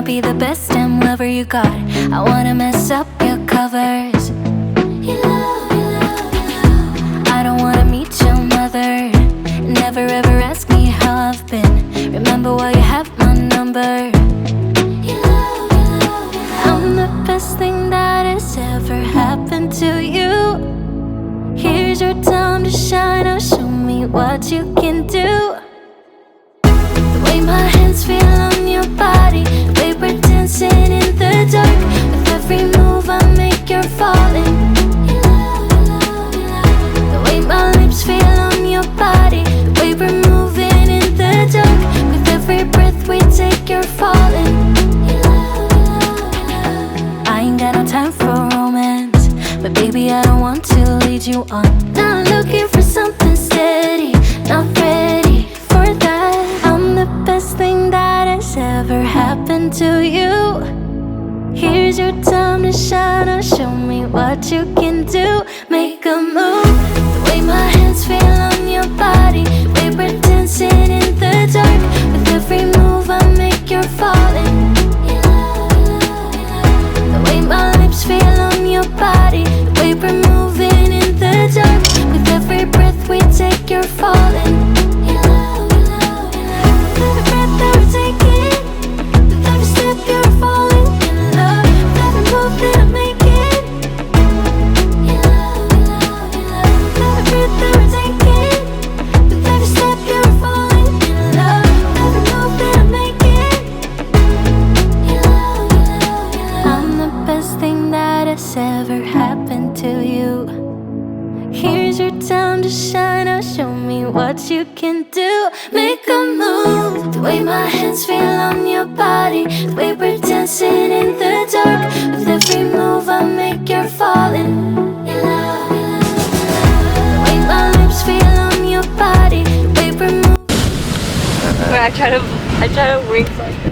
I'll be the best damn lover you got. I wanna mess up your covers. I don't wanna meet your mother. Never ever ask me how I've been. Remember why you have my number. I'm the best thing that has ever happened to you. Here's your time to shine. Now show me what you can do. The way my hands feel on your body, the way we're dancing in the dark. With every move I make, you're falling. The way my lips feel on your body, the way we're moving in the dark. With every breath we take, you're falling. I ain't got no time for romance, but baby I don't want to lead you on. Not looking for something steady, not ready for that. I'm the best thing that has ever happened to you. Here's your time to shine. Now show me what you can do. Make a move. The way my hands feel on your body, the way we're dancing in the dark. With every move I make, you're falling. The way my lips feel on your body, the way we're moving in the dark. With every breath we take, you're falling. Every breath that we're taking, with every step you're falling in love. With every move that I'm making, every breath that we're taking, with every step you're falling in love. With every move that I'm making, I'm the best thing that has ever happened to you. Here's your time to shine. Now show me what you can do. Make a move. The way my hands feel on your body, the way we're dancing in the dark. With every move I make, you're falling. The way my lips feel on your body, the way we're moving. I try to wink like this.